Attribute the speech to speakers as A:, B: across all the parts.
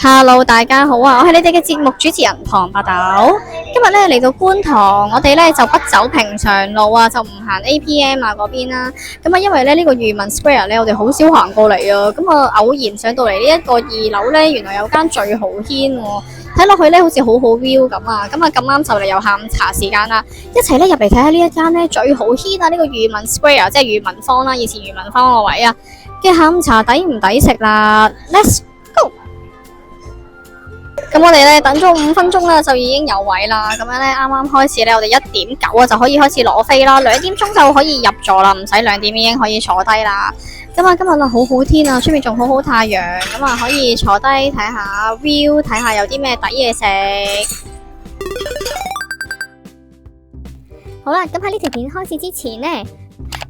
A: Hello，大家好啊！我係你哋嘅節目主持人唐伯豆。今日咧嚟到觀塘，我哋咧就不走平常路啊，就唔行 APM 啊嗰邊啦。咁啊，因為咧呢個裕民 Square 咧，我哋好少行過嚟啊。咁啊，偶然上到嚟呢一個二樓咧，原來有間醉豪軒喎。睇落去咧好似好好 view 咁啊。咁啊咁啱就嚟有下午茶時間啦，一齊咧入嚟睇下呢一間咧醉豪軒啊！呢個裕民 Square 即係裕民坊啦，以前裕民坊個位啊嘅下午茶抵唔抵食啦 ？Let's go！咁我哋咧等咗5分鐘啦，就已經有位啦。咁樣咧，啱啱開始咧，我哋1:09就可以開始攞飛啦，2點鐘就可以入座啦，唔使2點已經可以坐低啦。咁啊，今日啊好好天啊，出面仲好好太陽，咁啊可以坐低睇下 view， 睇下有啲咩抵嘢食。
B: 好啦，咁喺呢條片開始之前呢，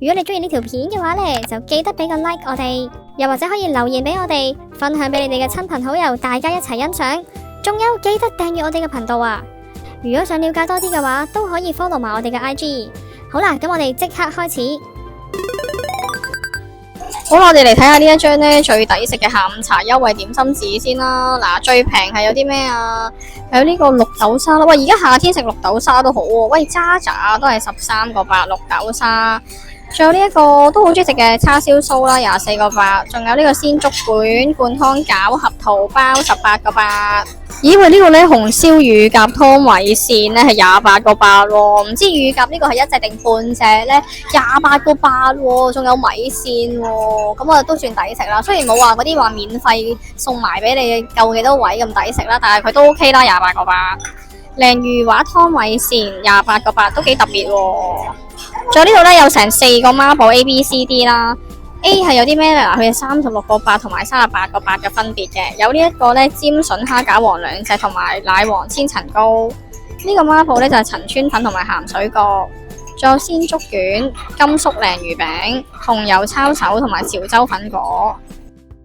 B: 如果你中意呢條片嘅話呢，就記得俾個 like 我哋，又或者可以留言俾我哋，分享俾你哋嘅親朋好友，大家一齊欣賞。仲有記得訂閱我哋嘅頻道啊！如果想了解多啲嘅話，都可以 follow 埋我哋嘅 IG。好啦，咁我哋即刻開始。
A: 好啦，我哋嚟睇下呢一張呢最抵食嘅下午茶優惠點心紙先啦。嗱，最平係有啲咩啊？有呢個綠豆沙啦。喂，而家夏天食綠豆沙都好喎。喂，渣渣都係13個8綠豆沙。仲有呢一個都好中意食嘅叉燒酥啦，24個8。仲有呢個鮮竹卷、灌湯餃、合桃包18個8。咦喂，呢個咧紅燒乳鴿湯米線咧係28個8喎，唔知乳鴿呢個係一隻定半隻咧？28個8喎，仲有米線喎，咁啊都算抵食啦。雖然冇話嗰啲話免費送埋俾你夠幾多位咁抵食啦，但係佢都 OK 啦，28個8。鯪魚滑湯米線28個8都幾特別喎。仲有呢度咧有成4個孖寶 A、B、C、D 啦。A 係有啲咩咧？嗱，佢係36個8同埋38個8嘅分別嘅。有呢一個咧尖筍蝦餃皇2隻同埋奶黃千層糕。呢個孖寶咧就係陳村粉同埋鹹水角。仲有鮮竹卷、甘肅鯪魚餅、紅油抄手同埋潮州粉果。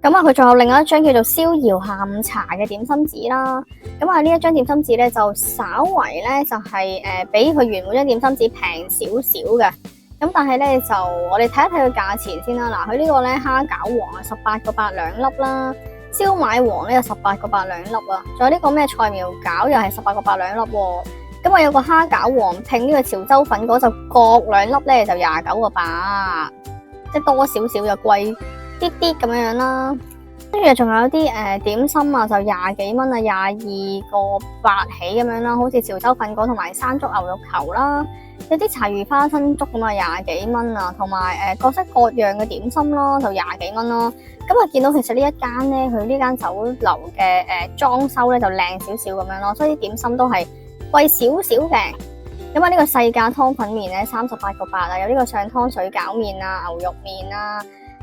A: 咁啊，佢仲有另外一張叫做逍遙下午茶嘅點心紙啦。咁啊，呢一張點心紙咧就稍為咧就係比佢原本張點心紙平少少嘅。咁但係咧就我哋睇一睇個價錢先啦。嗱，佢呢個咧蝦餃皇18個82粒啦，燒賣皇咧有18個82粒啊。仲有呢個咩菜苗餃又係18個82粒喎。咁啊有個蝦餃皇拼呢個潮州粉果就各2粒咧就29個8，即係多少少就貴啲啲咁樣啦。跟住仲有啲點心啊，就20幾蚊啊，22個8起咁樣啦，好似潮州粉果同埋山竹牛肉球啦。有啲柴魚花生粥咁啊，20幾蚊啊，同埋各式各樣嘅點心咯，就20幾蚊咯。咁啊，見到其實呢一間咧，佢呢間酒樓嘅裝修咧就靚少少咁樣咯，所以啲點心都係貴少少嘅。咁啊，呢個世家湯粉麵咧38個8啊，有呢個上湯水餃麵啊、牛肉麵啊、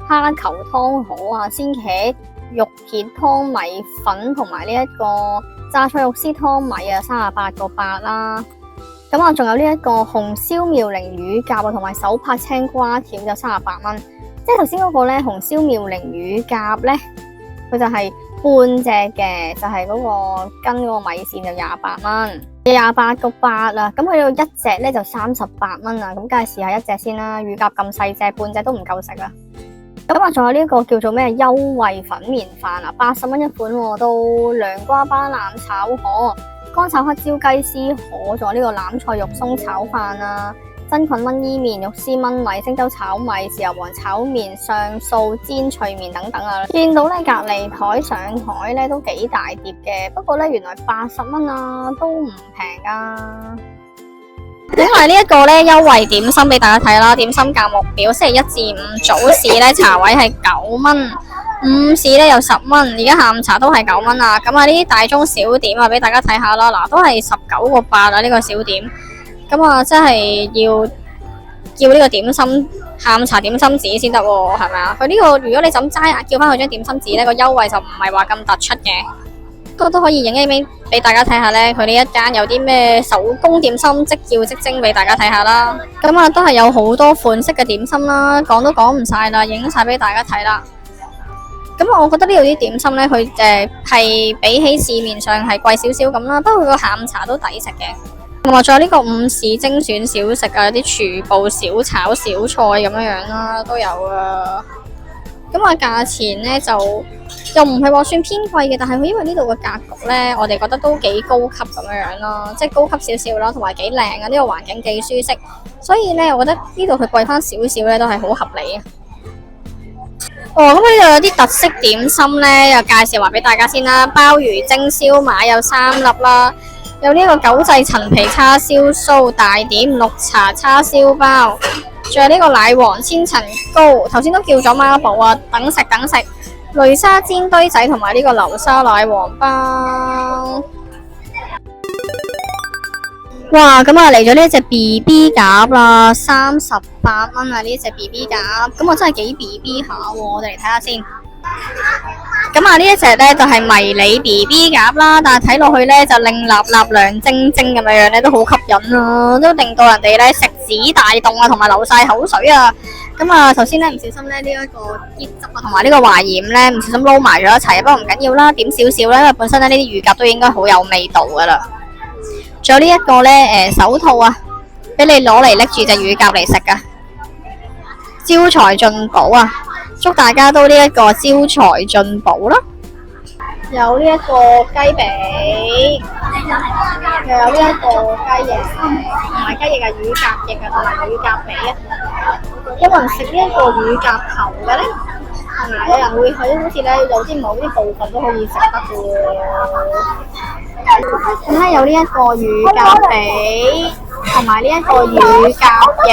A: 蝦球湯河啊、鮮茄肉片湯米粉同埋呢一個榨菜肉絲湯米啊，38個8啦。咁啊，仲有呢一個紅燒妙齡乳鴿啊，同埋手拍青瓜條就38蚊。即係頭先嗰個咧紅燒妙齡乳鴿咧，佢就係半隻嘅，就係嗰個跟嗰個米線就28蚊，28個8啊。咁佢有一隻咧就38蚊啊。咁梗係試下一隻先啦。乳鴿咁細隻，半隻都唔夠食啊。咁啊，仲有呢一個叫做咩優惠粉麵飯啊，80蚊一款喎，都涼瓜巴腩炒河。乾炒黑椒雞絲河，仲有呢個欖菜肉鬆炒飯啊，真菌炆伊麵、肉絲炆米、星洲炒米、豉油皇炒麵、上素煎脆麵等等啊。見到咧隔離台上台咧都幾大碟嘅，不過咧原來80蚊啊，都唔平噶。因為呢一個咧優惠點心俾大家睇啦，點心價目表星期1至5早市咧茶位係9蚊。午市咧有10蚊，而家下午茶都係9蚊啊！咁啊呢啲大中小點啊，俾大家睇下啦。嗱，都係19個8啊，呢個小點。咁啊，真係要叫呢個點心下午茶點心紙先得喎，係咪啊？佢呢個如果你就咁齋叫翻佢張點心紙咧，個優惠就唔係話咁突出嘅。不過都可以影一影俾大家睇下咧，佢呢一間有啲咩手工點心即叫即蒸俾大家睇下啦。咁啊，都係有好多款式嘅點心啦，講都講唔晒啦，影晒俾大家睇啦。咁我覺得呢度啲點心咧，佢係比起市面上係貴少少咁啦，不過佢個下午茶都抵食嘅。同埋仲有呢個午市精選小食啊，有啲廚部小炒小菜咁樣樣啦，都有啊。咁啊價錢咧就又唔係話算偏貴嘅，但係佢因為呢度嘅格局咧，我哋覺得都幾高級咁樣咯，即係高級少少啦，同埋幾靚啊，呢個環境幾舒適，所以咧我覺得呢度佢貴翻少少咧都係好合理啊。哦，咁呢度有啲特色點心咧，又介紹埋俾大家先啦。鮑魚蒸燒賣有3粒啦，有呢個九製陳皮叉燒酥大點綠茶叉燒包，仲有呢個奶黃千層糕，頭先都叫咗孖寶啊，等食。擂沙煎堆仔同埋呢個流沙奶黃包。哇，咁啊嚟咗呢隻 BB 鴨啦，38蚊啊呢隻 BB 鴨，咁我真係幾 BB 下喎，我哋嚟睇下先。咁啊呢一隻咧就係迷你 BB 鴨啦，但係睇落去咧就靚立立亮晶晶咁樣咧，都好吸引啊，都令到人哋咧食指大動啊，同埋流晒口水啊。咁啊頭先咧唔小心咧呢一個椰汁啊，同埋呢個華鹽咧唔小心撈埋咗一齊，不過唔緊要啦，點少少啦，因為本身咧呢啲乳鴿都應該好有味道噶啦。仲有呢一個咧手套啊，俾你攞嚟拎住隻乳鴿嚟食噶，招財進寶啊！祝大家都呢一個招財進寶啦！有呢一個雞髀，又有呢一個雞翼，唔係雞翼啊，乳鴿翼啊，同埋乳鴿髀啊。有冇人食呢一個乳鴿頭嘅咧？係咪有人會好似咧有啲某啲部分都可以食得嘅喎？咁咧有呢一個乳鴿髀，同埋呢一個乳鴿翼。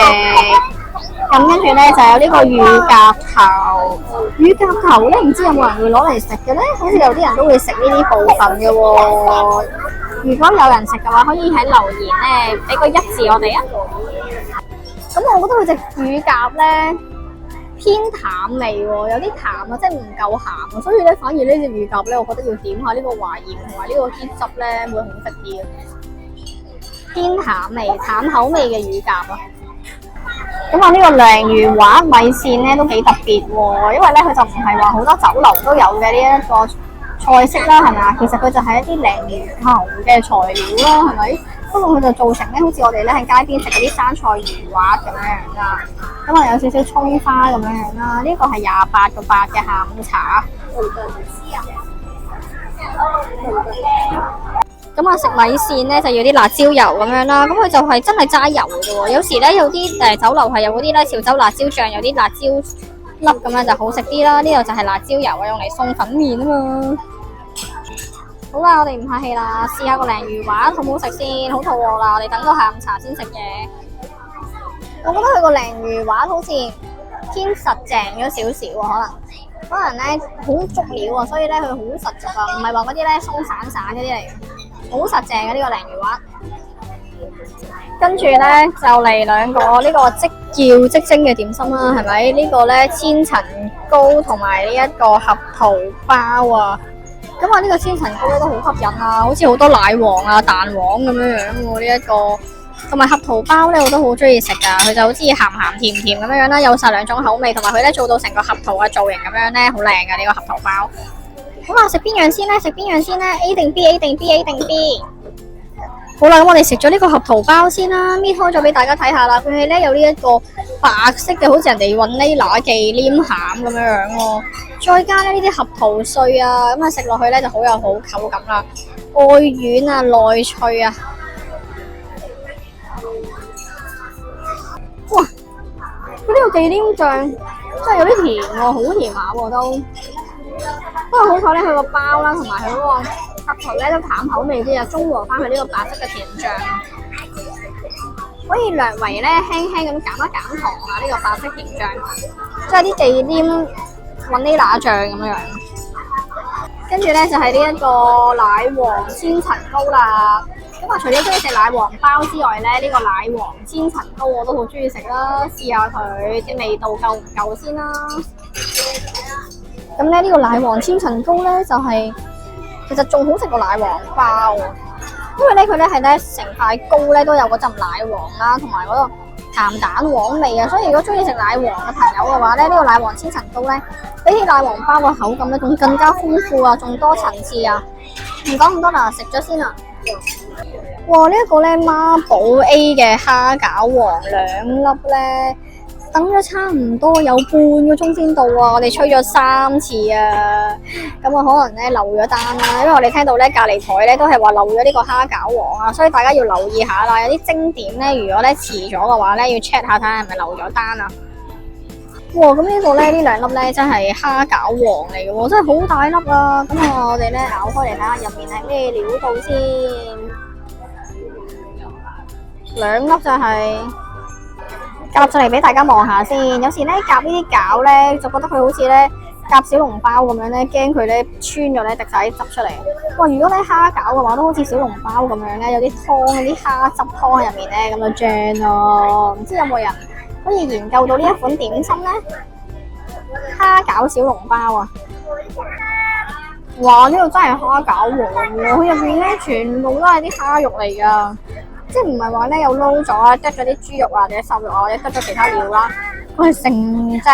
A: 咁跟住咧就有呢個乳鴿頭，乳鴿頭咧唔知有冇人會攞嚟食嘅咧？好似有啲人都會食呢啲部分嘅喎。如果有人食嘅話，可以喺留言咧俾個1字我哋啊。咁我覺得佢隻乳鴿咧偏淡味喎，有啲淡啊，即係唔夠鹹啊，所以咧反而呢隻乳鴿咧，我覺得要點下呢個華鹽同埋呢個椰汁咧會好食啲啊。偏淡味、淡口味嘅乳鴿啊！咁啊，呢個鯪魚滑米線咧都幾特別喎，因為咧佢就唔係話好多酒樓都有嘅呢一個菜式啦，係咪啊？其實佢就係一啲鯪魚頭嘅材料啦，係咪？不過佢就做成咧，好似我哋咧喺街邊食嗰啲生菜魚滑咁樣啦。咁啊有少少蔥花咁樣啦，呢個係28個8嘅下午茶。咁啊食米線咧就要啲辣椒油咁樣啦，咁佢就係真係齋油嘅喎。有時咧有啲酒樓係有嗰啲咧潮州辣椒醬，有啲辣椒粒咁樣就好食啲啦。呢度就係辣椒油啊，用嚟送粉麵啊嘛。好啦，我哋唔客氣啦，試下個鯪魚滑好唔好食先？好肚餓啦，我哋等到下午茶先食嘢。我覺得佢個鯪魚滑好似偏實淨咗少少喎，可能咧好足料啊，所以咧佢好實淨啊，唔係話嗰啲咧鬆散散嗰啲嚟嘅。好實淨嘅呢個鯪魚滑，跟住咧就嚟兩個呢個即叫即蒸嘅點心啦，係咪？呢個咧千層糕同埋呢一個合桃包啊，咁啊呢個千層糕咧都好吸引啊，好似好多奶黃啊、蛋黃咁樣樣喎，呢一個同埋合桃包咧我都好中意食噶，佢就好似鹹鹹甜甜咁樣樣啦，有晒兩種口味，同埋佢咧做到成個合桃嘅造型咁樣咧，好靚噶呢個合桃包。好啦，食邊樣先咧？食邊樣先咧 ？A 定 B？A 定 B？A 定 B？ 好啦，咁我哋食咗呢個合桃包先啦，搣開咗俾大家睇下啦。佢係咧有呢一個白色嘅，好似人哋搵呢拿忌廉餡咁樣樣喎。再加咧呢啲合桃碎啊，咁啊食落去咧就好有好口感啦，外軟啊，內脆啊。哇！佢呢個忌廉醬真係有啲甜喎，好甜下喎都。不過好彩咧，佢個包啦，同埋佢嗰個合桃咧都淡口味啲啊，中和翻佢呢個白色嘅甜醬，可以略為咧輕輕咁減一減糖啊！呢個白色甜醬，即係啲忌廉雲呢拿醬咁樣樣。跟住咧就係呢一個奶黃千層糕啦。咁啊，除咗中意食奶黃包之外咧，呢個奶黃千層糕我都好中意食啦，試下佢啲味道夠唔夠先啦。咁咧呢個奶黃千層糕咧就係其實仲好食過奶黃包，因為咧佢咧係咧成塊糕咧都有嗰陣奶黃啦，同埋嗰個鹹蛋黃味啊，所以如果中意食奶黃嘅朋友嘅話咧，呢個奶黃千層糕咧比起奶黃包嘅口感咧仲更加豐富啊，仲多層次啊！唔講咁多啦，食咗先啦。哇！呢一個咧孖寶 A 嘅蝦餃皇2粒咧等咗差唔多有半個鐘先到啊！我哋催咗3次啊，咁我可能咧漏咗單啦，因為我哋聽到咧隔離台咧都係話漏咗呢個蝦餃王啊，所以大家要留意下啦。有啲精點咧，如果咧遲咗嘅話咧，要 check 下睇下係咪漏咗單啊！哇！咁呢個咧呢2粒咧真係蝦餃王嚟嘅喎，真係好大粒啊！咁啊，我哋咧咬開嚟睇下入面係咩料到先。2粒就係夾上嚟俾大家望下先。有時咧夾呢啲餃咧，就覺得佢好似咧夾小籠包咁樣咧，驚佢咧穿咗咧滴晒啲汁出嚟。哇！如果咧蝦餃嘅話，都好似小籠包咁樣咧，有啲湯、有啲蝦汁湯喺入面咧，咁就正咯。唔知有冇人可以研究到呢一款點心咧？蝦餃小籠包啊！哇！呢度真係蝦餃王喎，佢入面咧全部都係啲蝦肉嚟噶。即係唔係話咧有撈咗啊，得咗啲豬肉啊，或者瘦肉啊，或者得咗其他料啦，佢係成隻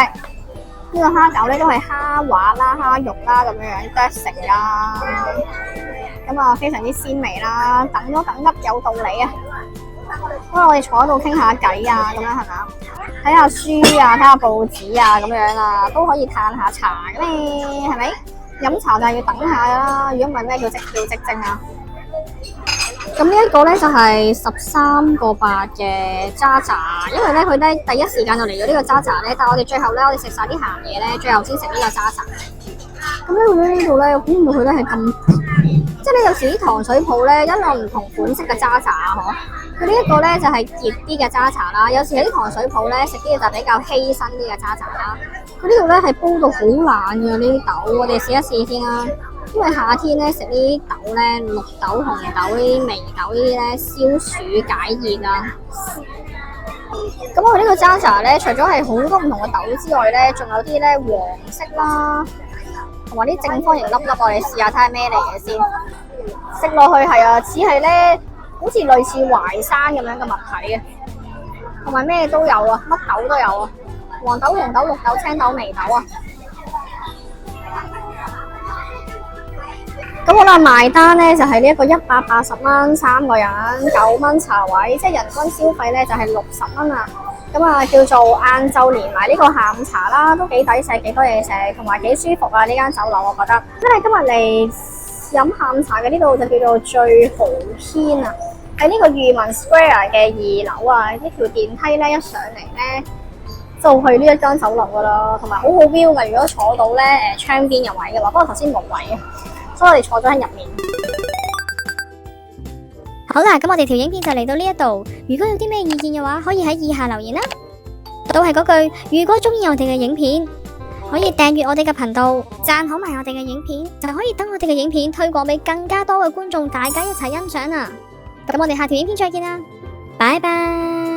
A: 呢個蝦餃咧都係蝦滑啦、蝦肉啦咁樣樣剁成啦，咁啊非常之鮮味啦，等咗等得有道理啊！因為我哋坐喺度傾下偈啊，咁樣係咪啊？睇下書啊，睇下報紙啊，咁樣啊都可以嘆下茶嘅咩？係咪？飲茶就係要等下啦，如果唔係咩叫即蒸啊？咁呢一個咧就係13個8嘅渣渣，因為咧佢咧第一時間就嚟咗呢個渣渣咧，但係我哋最後咧我哋食晒啲鹹嘢咧，最後先食呢個渣渣。咁咧佢呢度咧，估唔到佢咧係咁，即係咧有時啲糖水鋪咧一有唔同款式嘅渣渣啊，嗬。佢呢一個咧就係熱啲嘅渣渣啦，有時有啲糖水鋪咧食啲嘢就比較稀身啲嘅渣渣啦。佢呢度咧係煲到好爛嘅呢啲豆，我哋試一試先啦。因為夏天咧食呢啲豆咧，綠豆、紅豆呢啲眉豆呢啲咧消暑解熱啊。咁我呢個渣渣咧，除咗係好多唔同嘅豆之外咧，仲有啲咧黃色啦，同埋啲正方形粒粒，我哋試下睇下咩嚟嘅先。食落去係啊，似係咧，好似類似淮山咁樣嘅物體啊，同埋咩都有啊，乜豆都有啊，黃豆、紅豆、綠豆、青豆、眉豆啊。咁好啦，埋單咧就係呢一個180蚊3個人，9蚊茶位，即係人均消費咧就係60蚊啊。咁啊叫做晏晝連埋呢個下午茶啦，都幾抵食，幾多嘢食，同埋幾舒服啊！呢間酒樓我覺得。因為今日嚟飲下午茶嘅呢度就叫做最豪軒啊，喺呢個裕民 Square 嘅2樓啊，呢條電梯咧一上嚟咧就去呢一間酒樓噶啦，同埋好好 view 噶。如果坐到咧窗邊有位嘅話，不過頭先冇位啊。所以我哋坐咗喺入面。
B: 好啦，咁我哋條影片就嚟到呢一度。如果有啲咩意見嘅話，可以喺以下留言啦。都係嗰句，如果中意我哋嘅影片，可以訂閱我哋嘅頻道，讚好埋我哋嘅影片，就可以等我哋嘅影片推廣俾更加多嘅觀眾，大家一齊欣賞啊！咁我哋下條影片再見啦，拜拜。